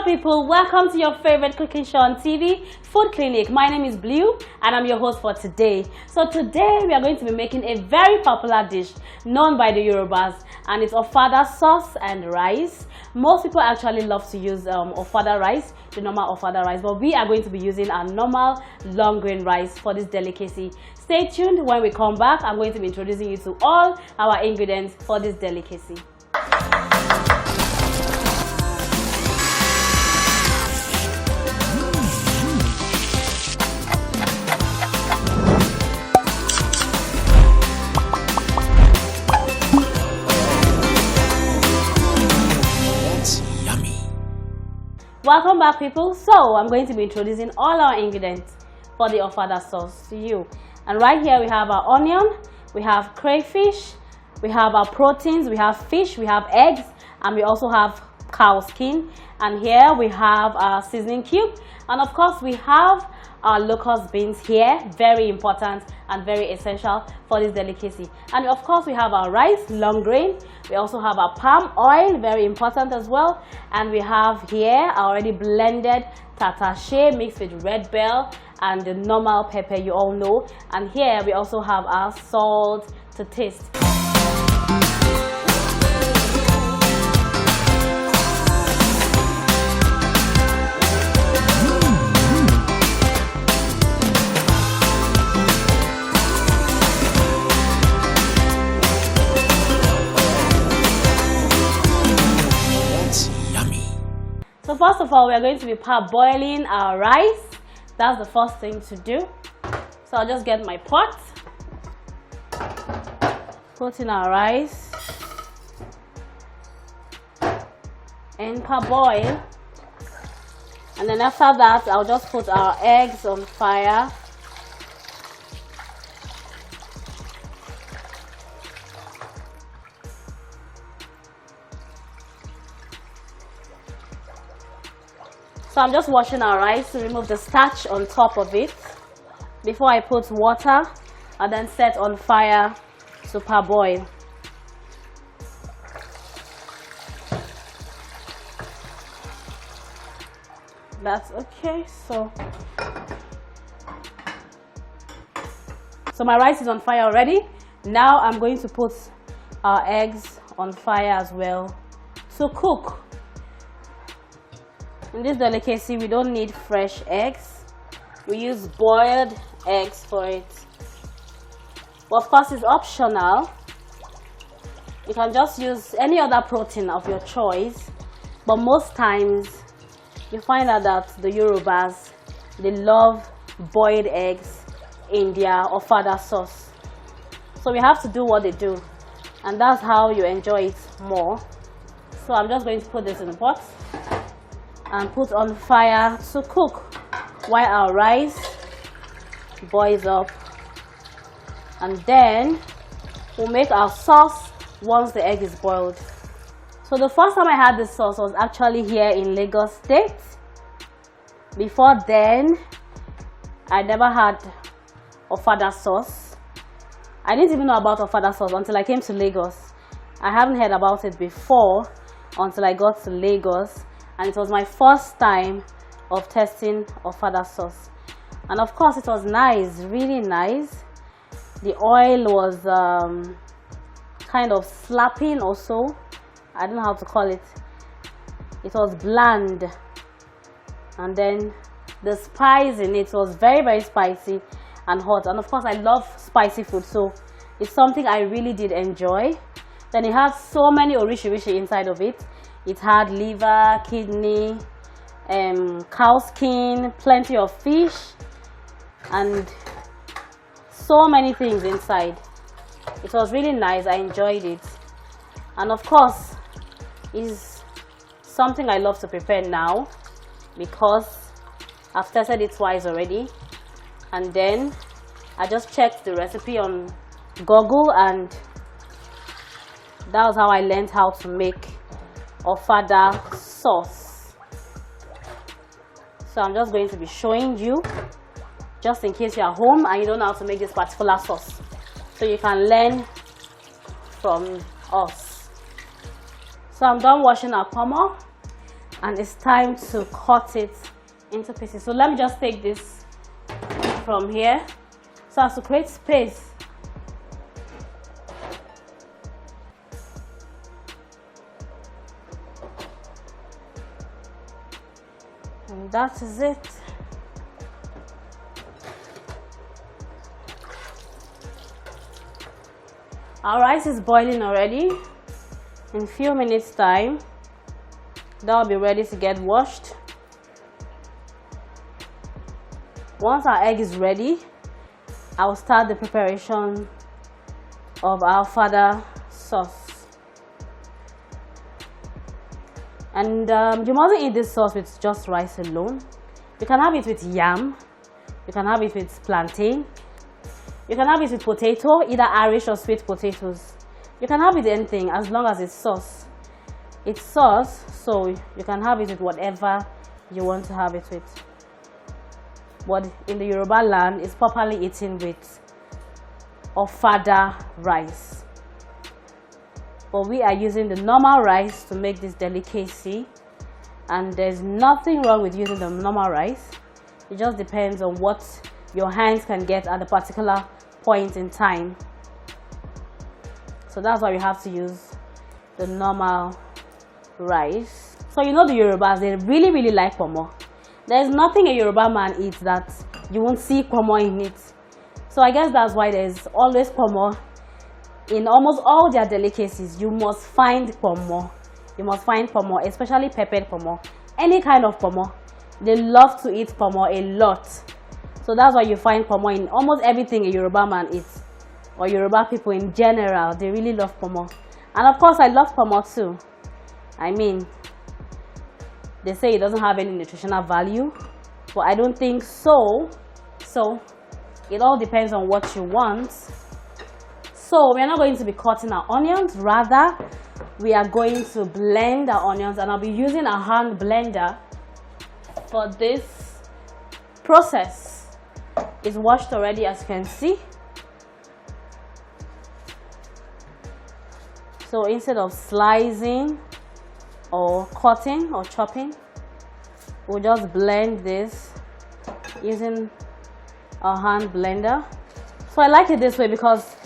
people, welcome to your favorite cooking show on TV, Food Clinic. My name is Blue and I'm your host for today. So today we are going to be making a very popular dish known by the Yorubas, and it's Ofada sauce and rice. Most people actually love to use Ofada rice, the normal Ofada rice, but we are going to be using our normal long grain rice for this delicacy. Stay tuned. When we come back, I'm going to be introducing you to all our ingredients for this delicacy. Welcome back, people. So I'm going to be introducing all our ingredients for the Ofada sauce to you. And right here we have our onion, we have crayfish, we have our proteins, we have fish, we have eggs, and we also have cow skin. And here we have our seasoning cube, and of course we have our locust beans here, very important and very essential for this delicacy. And of course we have our rice, long grain. We also have our palm oil, very important as well. And we have here our already blended tatashe mixed with red bell and the normal pepper you all know. And here we also have our salt to taste. So first of all, we are going to be parboiling our rice. That's the first thing to do. So I'll just get my pot, put in our rice, and parboil. And then after that, I'll just put our eggs on fire. So I'm just washing our rice to remove the starch on top of it before I put water and then set on fire to parboil. That's okay. So my rice is on fire already. Now I'm going to put our eggs on fire as well to cook. In this delicacy, we don't need fresh eggs. We use boiled eggs for it. But of course, it's optional. You can just use any other protein of your choice. But most times, you find out that the Yorubas, they love boiled eggs in their Ofada sauce. So we have to do what they do. And that's how you enjoy it more. So I'm just going to put this in the pot and put on fire to cook while our rice boils up. And then we'll make our sauce once the egg is boiled. So the first time I had this sauce was actually here in Lagos State. Before then, I never had Ofada sauce. I didn't even know about Ofada sauce until I came to Lagos. I haven't heard about it before until I got to Lagos. And it was my first time of testing Ofada sauce. And of course it was nice, really nice. The oil was kind of slapping also. I don't know how to call it. It was bland. And then the spice in it was very, very spicy and hot. And of course I love spicy food, so it's something I really did enjoy. Then it had so many orishi inside of it. It had liver, kidney, cow skin, plenty of fish, and so many things inside. It was really nice. I enjoyed it. And of course, it's something I love to prepare now because I've tested it twice already. And then I just checked the recipe on Google, and that was how I learned how to make Ofada sauce. So I'm just going to be showing you, just in case you're home and you don't know how to make this particular sauce, so you can learn from us. So I'm done washing our pomo. and it's time to cut it into pieces. So let me just take this from here so as to create space. And that is it. Our rice is boiling already. In a few minutes time, that will be ready to get washed. Once our egg is ready, I will start the preparation of our Ofada sauce. And you mustn't eat this sauce with just rice alone. You can have it with yam, you can have it with plantain, you can have it with potato, either Irish or sweet potatoes. You can have it with anything as long as it's sauce. It's sauce, so you can have it with whatever you want to have it with. But in the Yoruba land, it's properly eaten with Ofada rice. But we are using the normal rice to make this delicacy, and there's nothing wrong with using the normal rice. It just depends on what your hands can get at a particular point in time. So that's why we have to use the normal rice. So you know the Yorubas, they really like pomo. There's nothing a Yoruba man eats that you won't see pomo in it. So I guess that's why there's always pomo in almost all their delicacies. You must find pomo. You must find pomo, especially peppered pomo. Any kind of pomo. They love to eat pomo a lot. So that's why you find pomo in almost everything a Yoruba man eats, or Yoruba people in general. They really love pomo. And of course, I love pomo too. I mean, they say it doesn't have any nutritional value, but I don't think so. So it all depends on what you want. So we are not going to be cutting our onions, rather we are going to blend our onions, and I'll be using a hand blender for this process. It's washed already, as you can see. So instead of slicing or cutting or chopping, we'll just blend this using a hand blender. So I like it this way because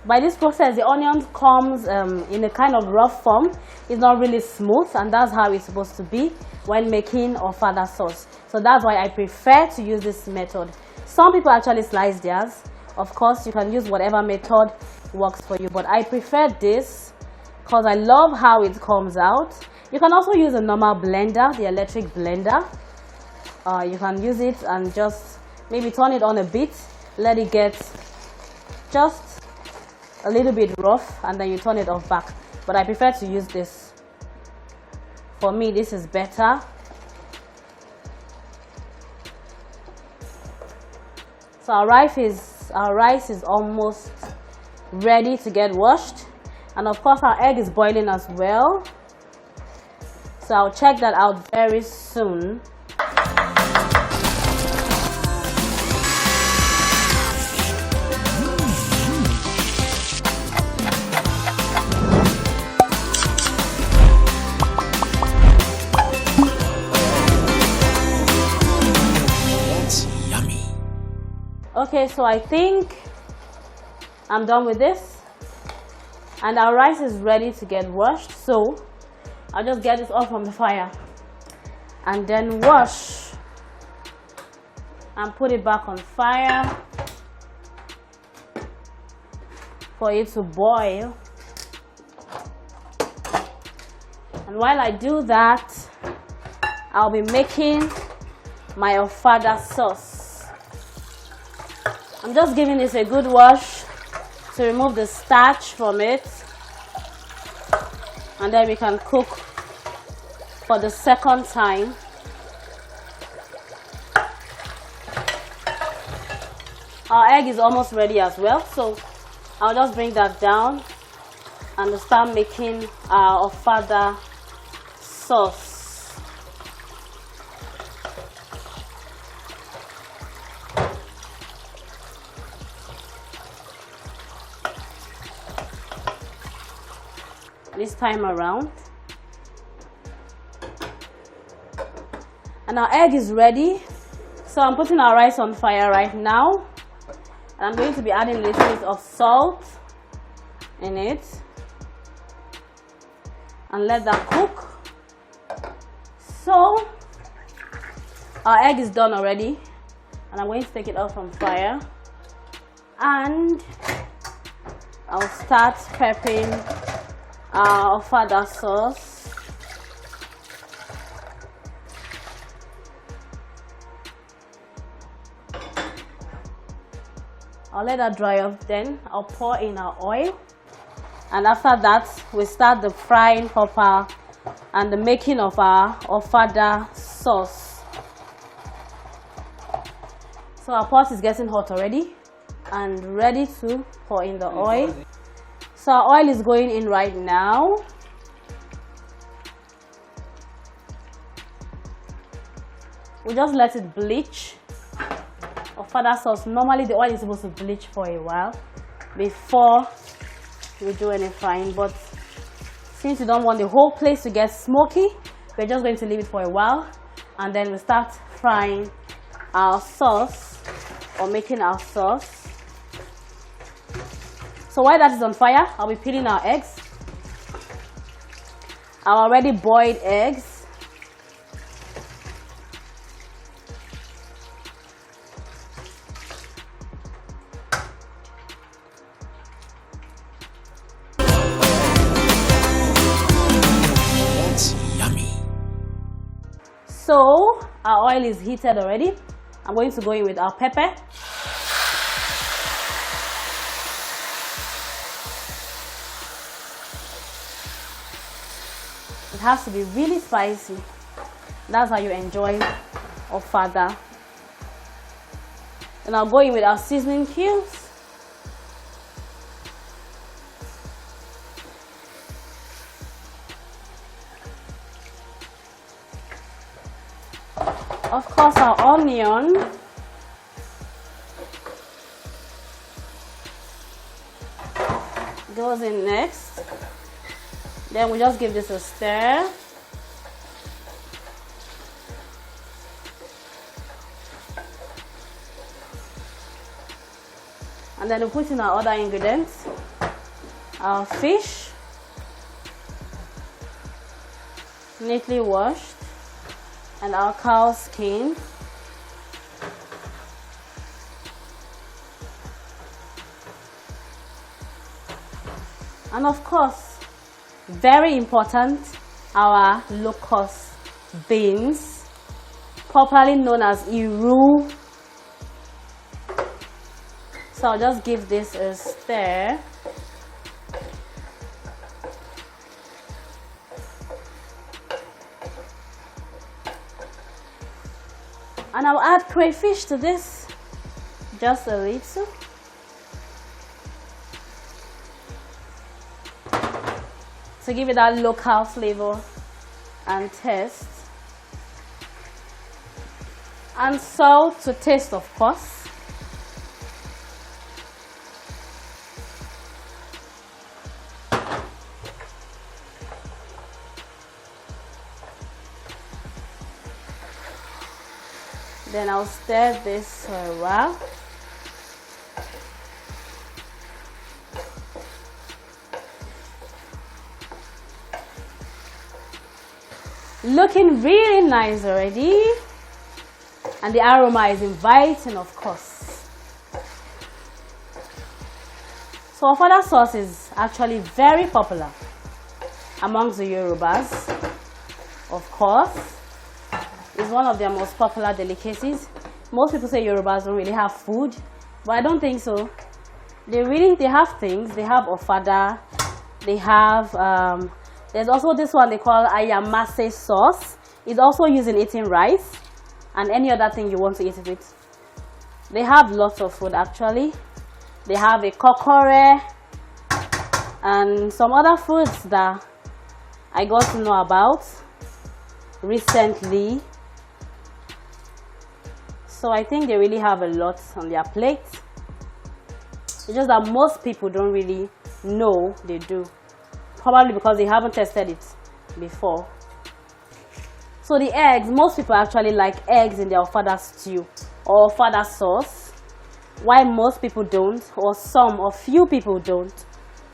by this process the onion comes in a kind of rough form. It's not really smooth, and that's how it's supposed to be when making Ofada sauce. So that's why I prefer to use this method. Some people actually slice theirs. Of course, you can use whatever method works for you, but I prefer this because I love how it comes out. You can also use a normal blender, the electric blender. You can use it and just maybe turn it on a bit, let it get just a little bit rough, and then you turn it off back. But I prefer to use this. For me, this is better. So our rice is almost ready to get washed, and of course our egg is boiling as well. So I'll check that out very soon. Okay, so I think I'm done with this, and our rice is ready to get washed. So I'll just get this off from the fire and then wash and put it back on fire for it to boil. And while I do that, I'll be making my Ofada sauce. I'm just giving this a good wash to remove the starch from it, and then we can cook for the second time. Our egg is almost ready as well, so I'll just bring that down and start making our Ofada sauce. This time around, And our egg is ready. So I'm putting our rice on fire right now. And I'm going to be adding a little bit of salt in it. And let that cook. So our egg is done already. And I'm going to take it off from fire. And I'll start prepping our Ofada sauce. I'll let that dry off, then I'll pour in our oil. And after that, we start the frying hopper and the making of our Ofada sauce. So our pot is getting hot already and ready to pour in the oil. So our oil is going in right now. We just let it bleach. Ofada sauce, normally the oil is supposed to bleach for a while before we do any frying, but since you don't want the whole place to get smoky, we're just going to leave it for a while and then we start frying our sauce or making our sauce. So while that is on fire, I'll be peeling our eggs, our already boiled eggs. So our oil is heated already. I'm going to go in with our pepper. It has to be really spicy. That's how you enjoy Ofada. Then I'll go in with our seasoning cubes. Of course, our onion. Goes in next. Then we just give this a stir. And then we put in our other ingredients. Our fish, neatly washed, and our cow skin. And of course, very important, our locust beans, popularly known as iru. So I'll just give this a stir. And I'll add crayfish to this, just a little. To give it that local flavor and taste. And salt to taste, of course. Then I'll stir this for a while. Looking really nice already. And the aroma is inviting, of course. So Ofada sauce is actually very popular amongst the Yorubas, of course. It's one of their most popular delicacies. Most people say Yorubas don't really have food, but I don't think so. They have things. They have Ofada. They have, there's also this one they call ayamase sauce. It's also used in eating rice and any other thing you want to eat it with. They have lots of food actually. They have a kokore and some other foods that I got to know about recently. So I think they really have a lot on their plate. It's just that most people don't really know they do. Probably because they haven't tested it before. So the eggs, most people actually like eggs in their Ofada stew or Ofada sauce, while most people don't, or some or few people don't.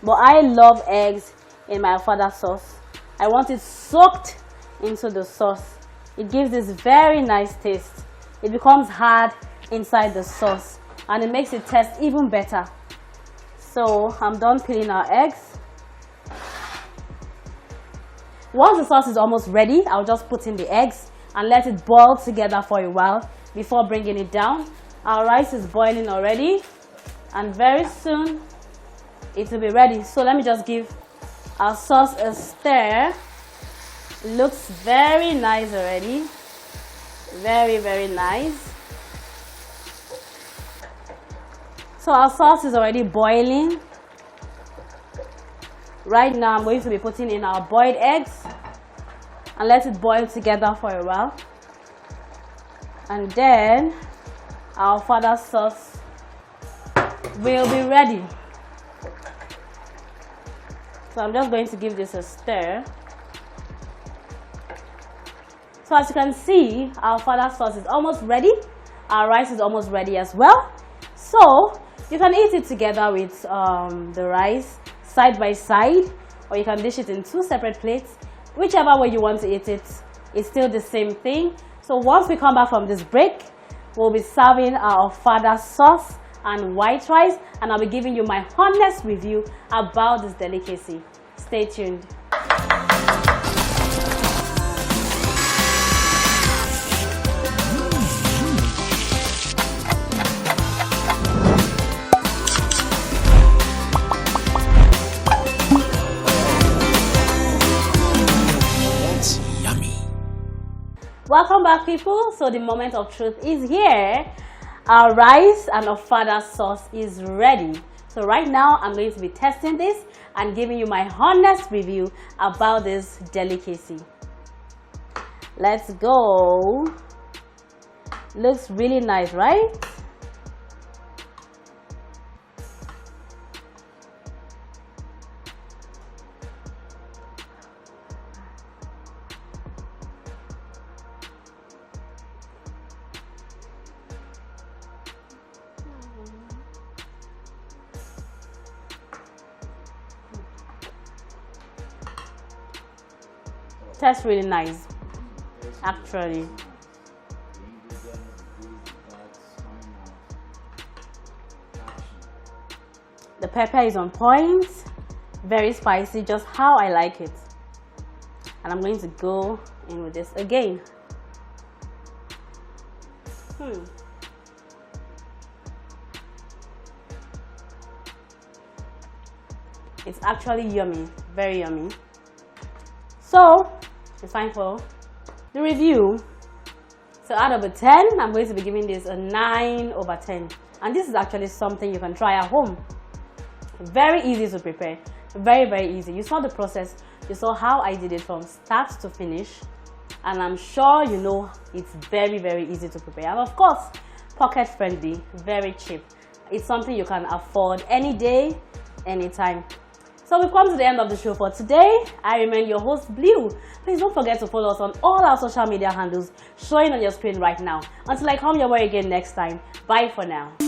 But I love eggs in my Ofada sauce. I want it soaked into the sauce. It gives this very nice taste. It becomes hard inside the sauce and it makes it taste even better. So I'm done peeling our eggs. Once the sauce is almost ready, I'll just put in the eggs and let it boil together for a while before bringing it down. Our rice is boiling already and very soon it will be ready. So let me just give our sauce a stir. Looks very nice already. Very, very nice. So our sauce is already boiling. Right now I'm going to be putting in our boiled eggs and let it boil together for a while. And then our Ofada sauce will be ready. So I'm just going to give this a stir. So as you can see, our Ofada sauce is almost ready. Our rice is almost ready as well. So you can eat it together with the rice side by side, or you can dish it in two separate plates. Whichever way you want to eat it, it's still the same thing. So once we come back from this break, we'll be serving our Ofada sauce and white rice, and I'll be giving you my honest review about this delicacy. Stay tuned. Welcome back, people. So the moment of truth is here. Our rice and Ofada sauce is ready. So right now I'm going to be testing this and giving you my honest review about this delicacy. Let's go. Looks really nice, right? Tastes really nice, actually. The pepper is on point, very spicy, just how I like it. And I'm going to go in with this again. It's actually yummy, very yummy. So it's time for the review. So out of a 10, I'm going to be giving this a 9/10. And this is actually something you can try at home. Very easy to prepare, very, very easy. You saw the process, you saw how I did it from start to finish, and I'm sure you know it's very, very easy to prepare. And of course, pocket friendly, very cheap. It's something you can afford any day, anytime. So we've come to the end of the show for today. I remain your host, Blue. Please don't forget to follow us on all our social media handles showing on your screen right now. Until I come your way again next time, bye for now.